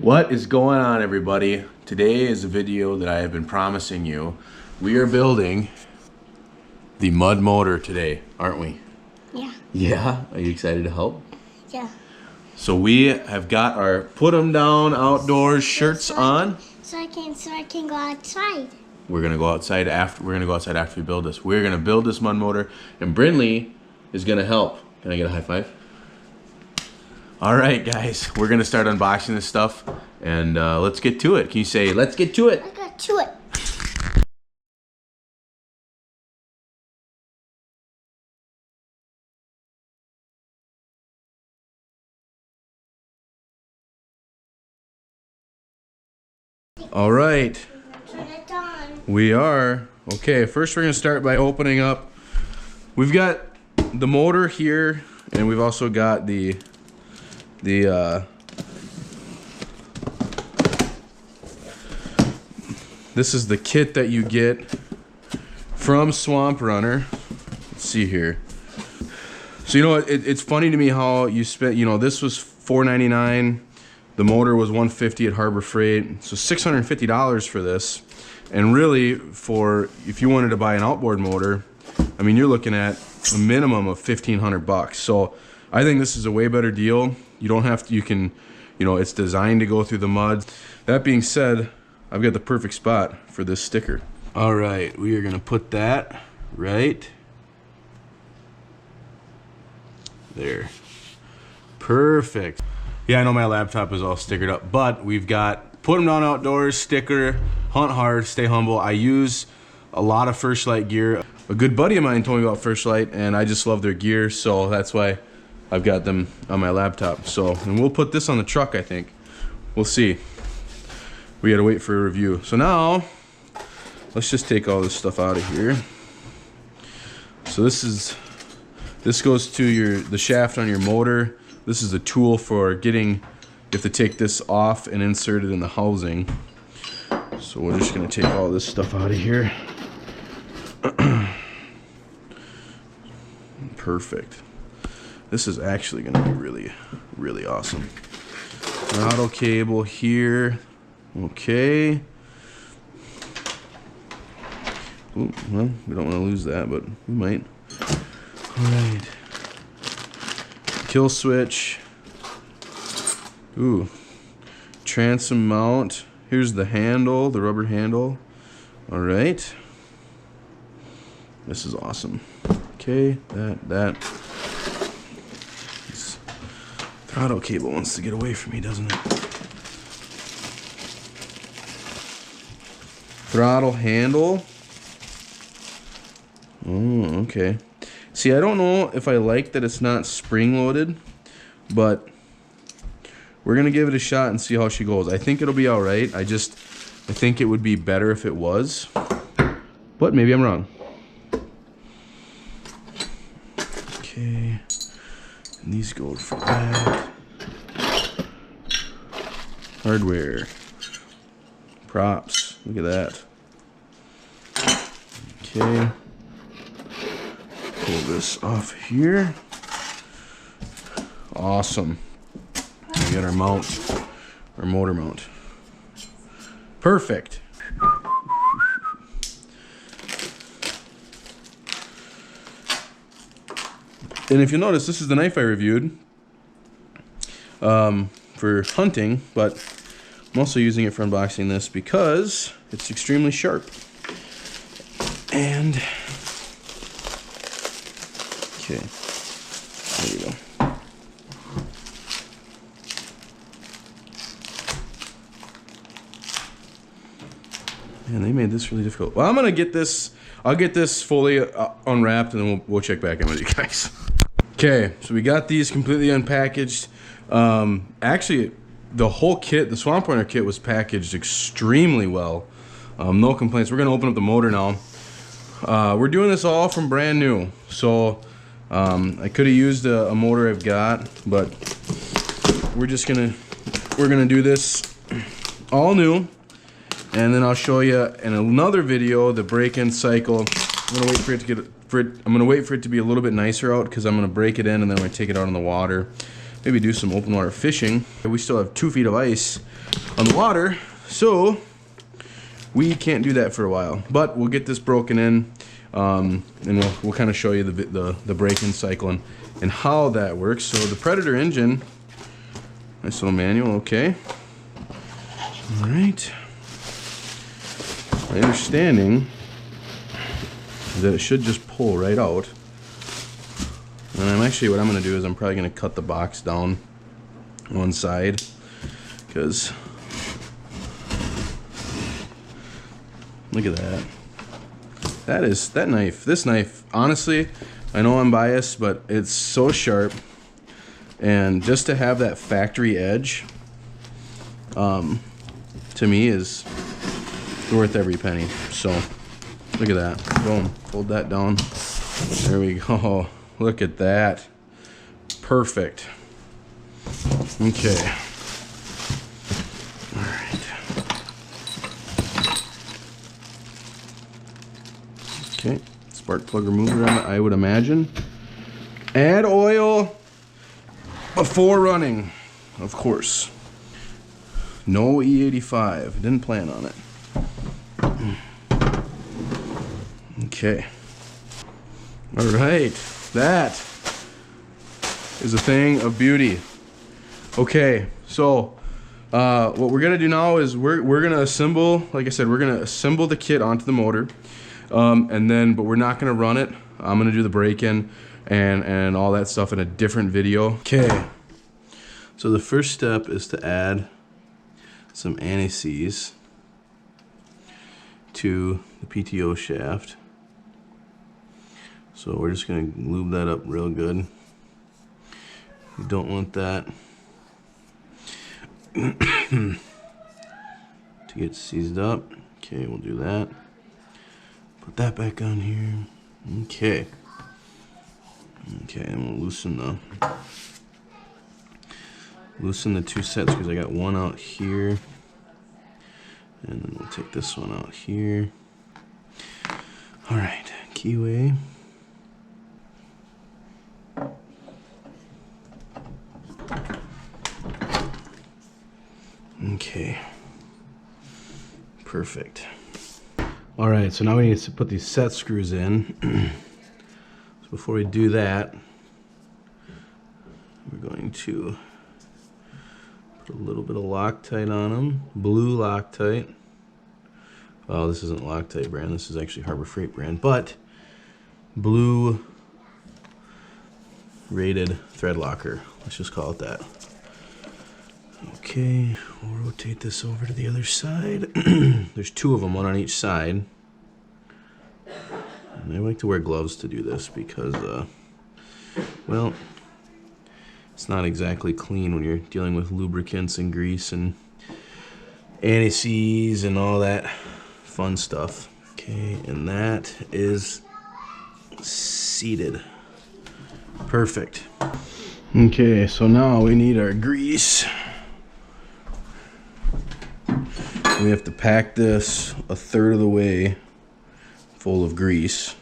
What is going on, everybody? Today is a video that I have been promising you. We are building the mud motor today, aren't we? Yeah. Yeah? Are you excited to help? Yeah. So we have got our put 'em down outdoors shirts on. So I can go outside. We're gonna go outside after we build this. We're gonna build this mud motor, and Brindley is gonna help. Can I get a high five? All right, guys, we're gonna start unboxing this stuff, and let's get to it. Can you say, let's get to it? Let's get to it. All right, Turn it on. we are. Okay, first we're gonna start by opening up. We've got the motor here, and we've also got the this is the kit that you get from Swamp Runner. Let's see here. So you know, it's funny to me how you spent. You know, this was $4.99. The motor was $150 at Harbor Freight, so $650 for this. And really, for if you wanted to buy an outboard motor, I mean, you're looking at a minimum of $1,500. So I think this is a way better deal. You don't have to. You can, you know, it's designed to go through the mud. That being said, I've got the perfect spot for this sticker. All right, we are gonna put that right there. Perfect. Yeah, I know my laptop is all stickered up, but we've got put 'em down outdoors sticker, hunt hard, stay humble. I use a lot of First Light gear. A good buddy of mine told me about First Light, and I just love their gear, so that's why I've got them on my laptop. So, and we'll put this on the truck, I think. We'll see. We gotta wait for a review. So now, let's just take all this stuff out of here. So this goes to the shaft on your motor. This is a tool for getting, you have to take this off and insert it in the housing. So we're just gonna take all this stuff out of here. Perfect. This is actually gonna be really, really awesome. Throttle cable here. Okay. Ooh, well, we don't want to lose that, but we might. All right. Kill switch. Ooh. Transom mount. Here's the handle, the rubber handle. All right. This is awesome. Okay, that. This throttle cable wants to get away from me, doesn't it? Throttle handle. Oh, okay. See, I don't know if I like that it's not spring-loaded, but we're gonna give it a shot and see how she goes. I think it'll be all right. I think it would be better if it was, but maybe I'm wrong. Okay, and these go for that. Hardware. Props. Look at that. Okay. Pull this off here. Awesome. We got our mount, our motor mount. Perfect. And if you notice, this is the knife I reviewed for hunting, but I'm also using it for unboxing this because it's extremely sharp. And okay, there you go. Man, they made this really difficult. Well, I'm gonna get this. I'll get this fully unwrapped, and then we'll check back in with you guys. Okay, so we got these completely unpackaged. Actually, the whole kit, the Swamp Runner kit, was packaged extremely well. No complaints. We're gonna open up the motor now. We're doing this all from brand new, so I could have used a motor I've got, but we're gonna do this all new, and then I'll show you in another video the break-in cycle. I'm gonna wait for it to be a little bit nicer out because I'm gonna break it in and then I'm gonna take it out in the water. maybe do some open water fishing. We still have 2 feet of ice on the water, so we can't do that for a while. But we'll get this broken in, and we'll kind of show you the break-in cycle and how that works. So the Predator engine, nice little manual, okay. All right. My understanding is that it should just pull right out. And what I'm gonna do is I'm probably gonna cut the box down one side, because look at that. This knife, honestly, I know I'm biased, but it's so sharp. And just to have that factory edge, to me is worth every penny. So look at that. Boom. Fold that down. There we go. Look at that. Perfect. Okay. All right. Okay. Spark plug remover on it, I would imagine. Add oil before running, of course. No E85. Didn't plan on it. Okay. All right. That is a thing of beauty. Okay, so what we're gonna do now is we're gonna assemble, like I said, we're gonna assemble the kit onto the motor, but we're not gonna run it. I'm gonna do the break-in and all that stuff in a different video. Okay. So the first step is to add some anti-seize to the PTO shaft. So we're just gonna lube that up real good. You don't want that to get seized up. Okay, we'll do that. Put that back on here. Okay. Okay, and we'll loosen the 2 sets, because I got one out here. And then we'll take this one out here. All right, keyway. Okay, perfect. All right, so now we need to put these set screws in. So before we do that, we're going to put a little bit of Loctite on them, blue Loctite. Oh, this isn't Loctite brand, this is actually Harbor Freight brand, but blue rated thread locker, let's just call it that. Okay, we'll rotate this over to the other side. There's 2 of them, one on each side. And I like to wear gloves to do this because, well, it's not exactly clean when you're dealing with lubricants and grease and anti-seize and all that fun stuff. Okay, and that is seated. Perfect. Okay, so now we need our grease. We have to pack this 1/3 of the way full of grease.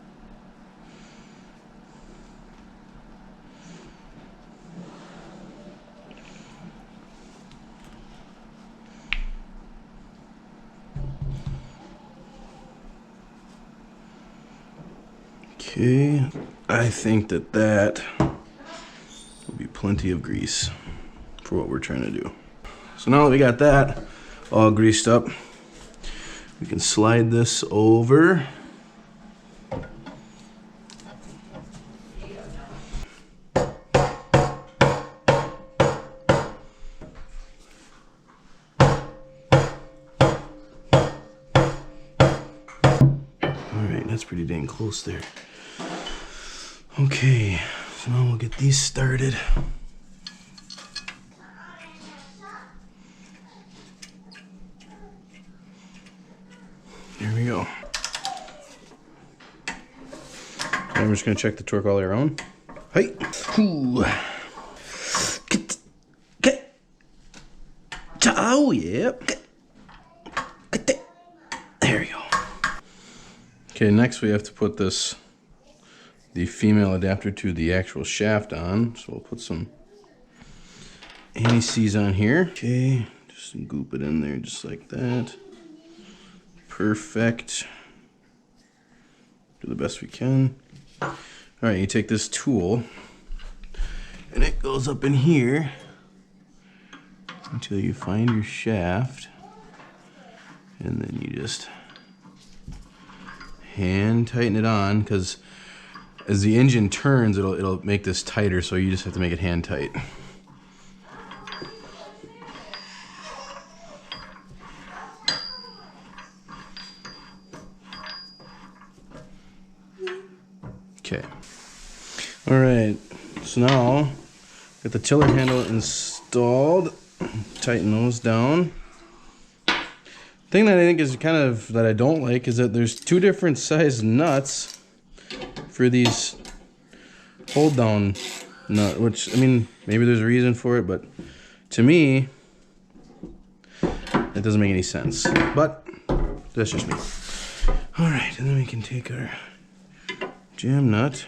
Okay, I think that will be plenty of grease for what we're trying to do. So now that we got that all greased up, we can slide this over. Alright, that's pretty dang close there. Okay, so now we'll get these started. There we go. And we're just gonna check the torque all the way around. Hey! Ooh. Oh, yep. There we go. Okay, next we have to put the female adapter to the actual shaft on. So we'll put some anti-seize on here. Okay, just goop it in there just like that. Perfect. Do the best we can. All right, you take this tool and it goes up in here until you find your shaft, and then you just hand tighten it on, because as the engine turns, it'll make this tighter, so you just have to make it hand tight. Okay. All right. So now, got the tiller handle installed. Tighten those down. Thing that I think is kind of that I don't like is that there's two different size nuts for these hold down nut, which, I mean, maybe there's a reason for it, but to me, it doesn't make any sense. But that's just me. All right, and then we can take our jam nut,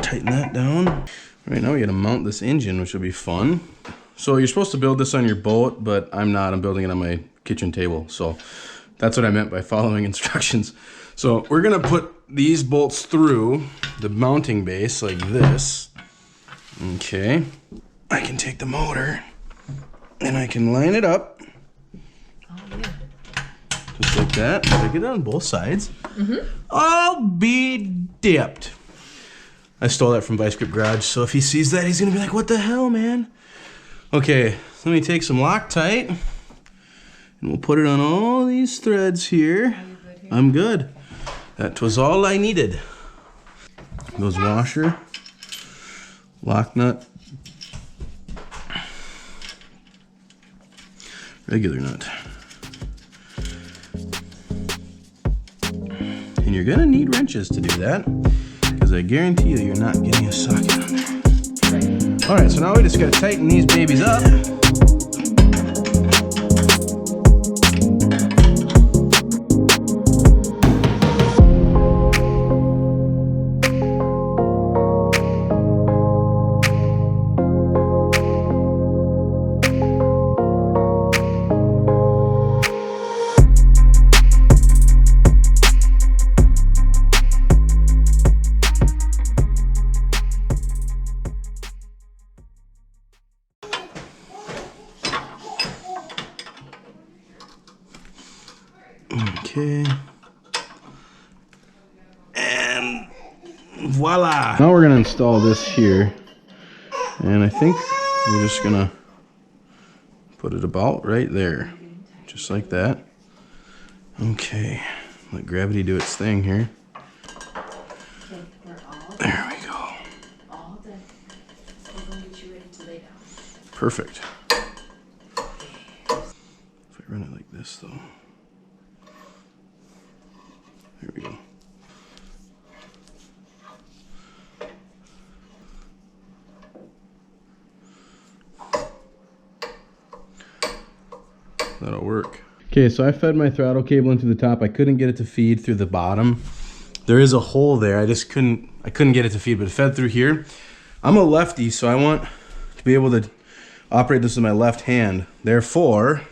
tighten that down. All right, now we gotta mount this engine, which will be fun. So you're supposed to build this on your boat, but I'm not. I'm building it on my kitchen table. So that's what I meant by following instructions. So we're gonna put these bolts through the mounting base like this. Okay. I can take the motor and I can line it up. Oh, yeah. Just like that. Take it on both sides. I'll be dipped. I stole that from Vice Grip Garage, so if he sees that, he's gonna be like, what the hell, man? Okay, let me take some Loctite, and we'll put it on all these threads here. Are you good here? I'm good. That was all I needed. Goes washer, lock nut, regular nut. And you're gonna need wrenches to do that, because I guarantee you, you're not getting a socket on there. All right, so now we just gotta tighten these babies up. Okay. And voila. Now we're gonna install this here. And I think we're just gonna put it about right there. Just like that. Okay. Let gravity do its thing here. There we go. All done. We're going to get you ready to lay down. Perfect. If I run it like this though. There we go. That'll work. Okay, so I fed my throttle cable into the top. I couldn't get it to feed through the bottom. There is a hole there. I couldn't get it to feed, but it fed through here. I'm a lefty, so I want to be able to operate this with my left hand. Therefore,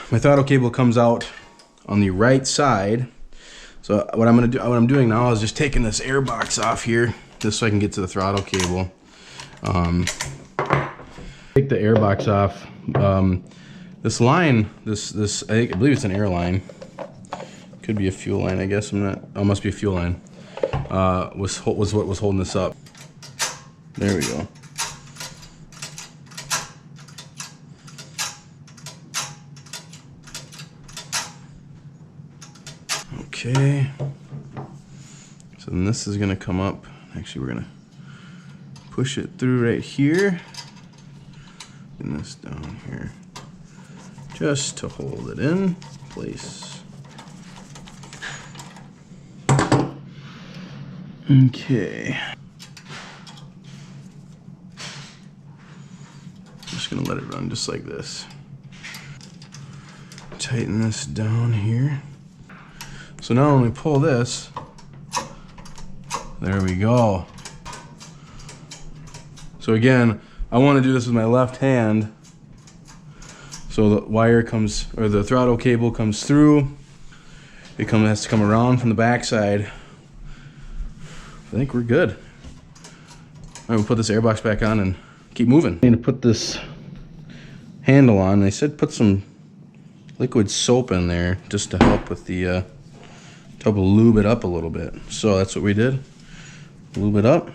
my throttle cable comes out on the right side. So what I'm doing now is just taking this air box off here, just so I can get to the throttle cable. Take the air box off. This line, I believe it's an air line. Could be a fuel line, I guess. Oh, it must be a fuel line. Was what was holding this up. There we go. Okay, so then this is gonna come up. Actually, we're gonna push it through right here and this down here, just to hold it in place. Okay. Just gonna let it run just like this. Tighten this down here. So now when we pull this There we go. So again, I want to do this with my left hand. So the wire comes, or the throttle cable comes through. It has to come around from the backside. I think we're good. All right, we'll put this airbox back on and keep moving. I need to put this handle on. They said put some liquid soap in there just to help with the, to help lube it up a little bit. So that's what we did. Lube it up.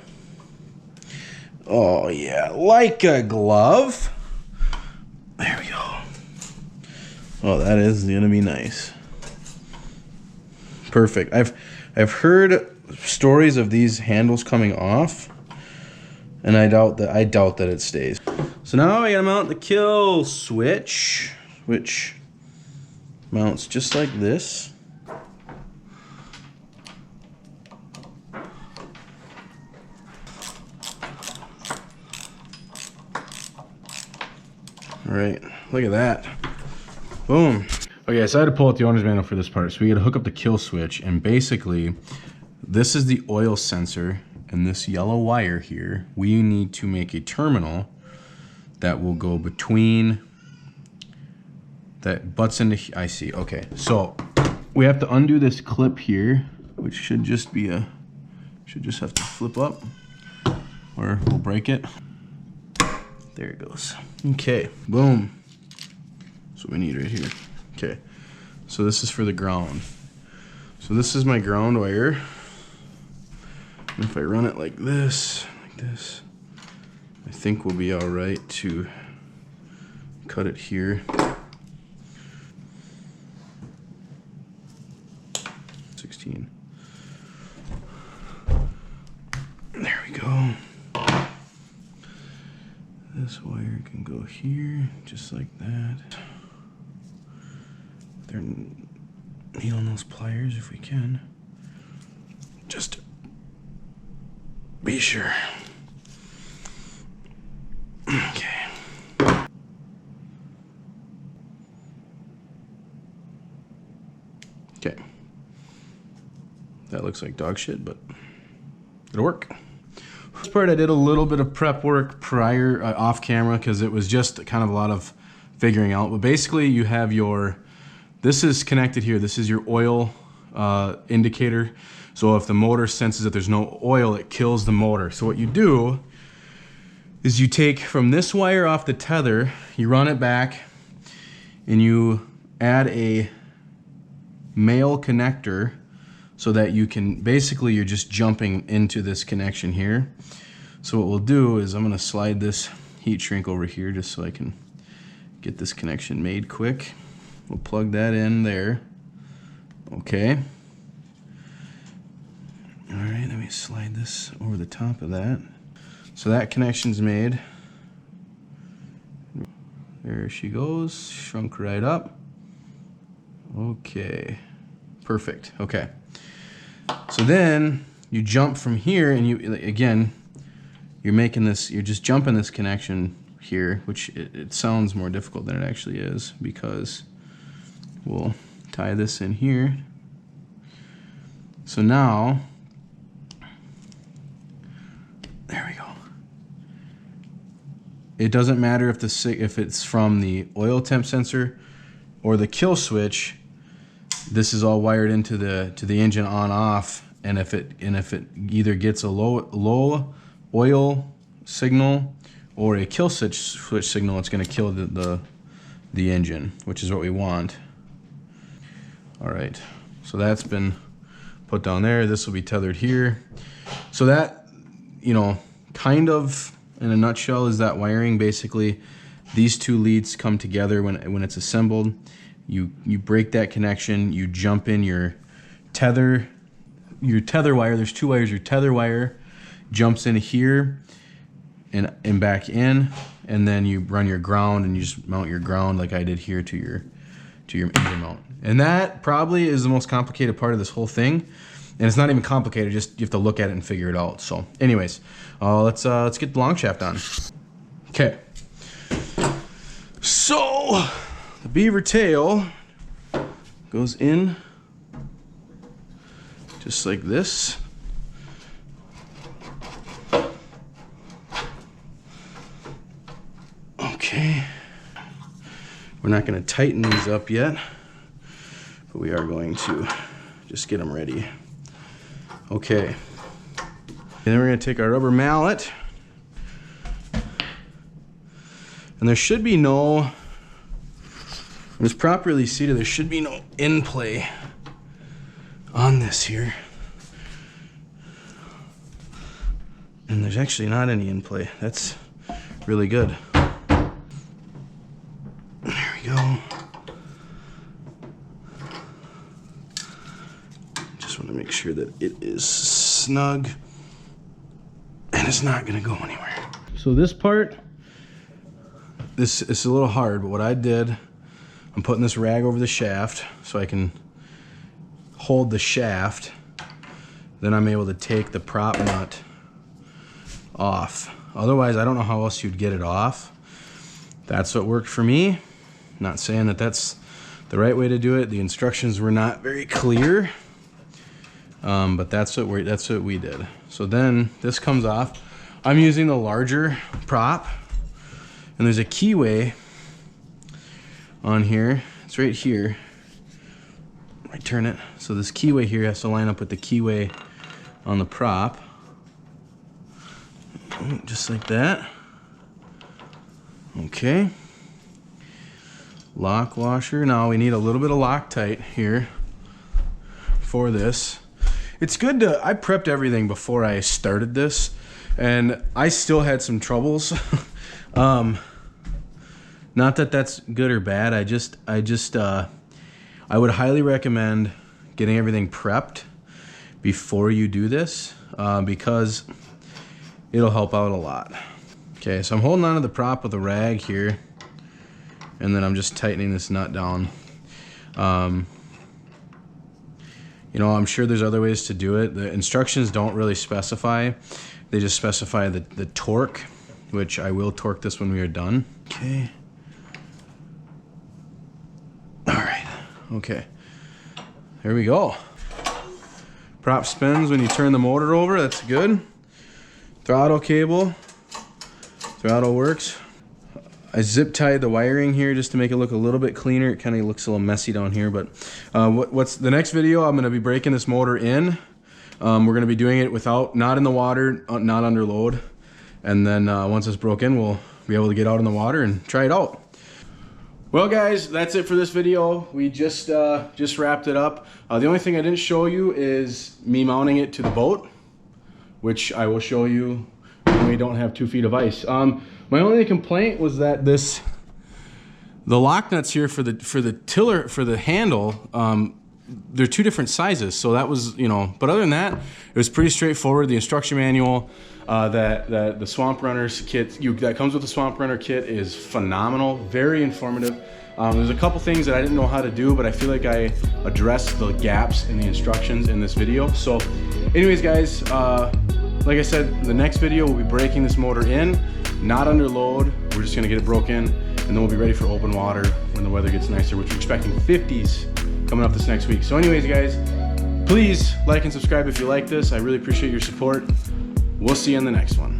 Oh yeah, like a glove. There we go. Oh, that is gonna be nice. Perfect. I've heard stories of these handles coming off, and I doubt that it stays. So now I gotta mount the kill switch, which mounts just like this. All right, look at that. Boom. Okay, so I had to pull out the owner's manual for this part. So we gotta hook up the kill switch, and basically, this is the oil sensor, and this yellow wire here, we need to make a terminal that will go between, that butts into, I see, okay. So we have to undo this clip here, which should just be should just have to flip up, or we'll break it. There it goes. Okay, boom. That's what we need right here. Okay, so this is for the ground. So this is my ground wire. And if I run it like this, I think we'll be all right to cut it here. 16. There we go. This wire can go here, just like that. They're needling those pliers if we can. Just to be sure. Okay. Okay. That looks like dog shit, but it'll work. This part I did a little bit of prep work prior, off camera, because it was just kind of a lot of figuring out. But basically you have your, this is connected here. This is your oil indicator. So if the motor senses that there's no oil, it kills the motor. So what you do is you take from this wire off the tether, you run it back, and you add a male connector so that you can, basically you're just jumping into this connection here. So what we'll do is I'm gonna slide this heat shrink over here just so I can get this connection made quick. We'll plug that in there. Okay. All right, let me slide this over the top of that. So that connection's made. There she goes, shrunk right up. Okay, perfect, okay. So then you jump from here and you, again, you're making this, you're just jumping this connection here, which it sounds more difficult than it actually is, because we'll tie this in here. So now, there we go. It doesn't matter if it's from the oil temp sensor or the kill switch. This is all wired into the engine on off, and if it either gets a low oil signal or a kill switch signal, it's going to kill the engine, which is what we want. All right, so that's been put down there. This will be tethered here. So that, you know, kind of in a nutshell is that wiring. Basically, these two leads come together when it's assembled. You break that connection, you jump in your tether wire. There's two wires. Your tether wire jumps in here and back in, and then you run your ground and you just mount your ground like I did here to your engine mount. And that probably is the most complicated part of this whole thing. And it's not even complicated, just you have to look at it and figure it out. So anyways, let's get the long shaft on. Okay. So the beaver tail goes in just like this. We're not going to tighten these up yet, but we are going to just get them ready. Okay. And then we're going to take our rubber mallet. And there should be no, when it's properly seated, there should be no in play on this here. And there's actually not any in play. That's really good. There we go. Just want to make sure that it is snug and it's not going to go anywhere. So this part, this is a little hard, but what I did, I'm putting this rag over the shaft so I can hold the shaft. Then I'm able to take the prop nut off. Otherwise, I don't know how else you'd get it off. That's what worked for me. Not saying that that's the right way to do it. The instructions were not very clear, but that's what we did. So then this comes off. I'm using the larger prop, and there's a keyway on here. It's right here. I turn it. So this keyway here has to line up with the keyway on the prop. Just like that. Okay. Lock washer. Now we need a little bit of Loctite here for this. It's good to, I prepped everything before I started this, and I still had some troubles. Not that that's good or bad. I would highly recommend getting everything prepped before you do this, because it'll help out a lot. Okay, so I'm holding onto the prop with a rag here, and then I'm just tightening this nut down. You know, I'm sure there's other ways to do it. The instructions don't really specify. They just specify the torque, which I will torque this when we are done. Okay. All right, okay. There we go. Prop spins when you turn the motor over, that's good. Throttle cable, throttle works. I zip tied the wiring here just to make it look a little bit cleaner. It kind of looks a little messy down here, but what's the next video? I'm going to be breaking this motor in. We're going to be doing it without, not in the water, not under load. And then once it's broken, we'll be able to get out in the water and try it out. Well guys, that's it for this video. We just wrapped it up. The only thing I didn't show you is me mounting it to the boat, which I will show you when we don't have 2 feet of ice. My only complaint was that the lock nuts here for the tiller, for the handle, they're 2 different sizes. So that was, you know, but other than that, it was pretty straightforward. The instruction manual, that the Swamp Runners kit that comes with the Swamp Runner kit is phenomenal, very informative. There's a couple things that I didn't know how to do, but I feel like I addressed the gaps in the instructions in this video. So anyways guys, like I said, the next video we'll be breaking this motor in, not under load. We're just gonna get it broken, and then we'll be ready for open water when the weather gets nicer, which we're expecting 50s coming up this next week. So anyways guys, please like and subscribe if you like this. I really appreciate your support. We'll see you in the next one.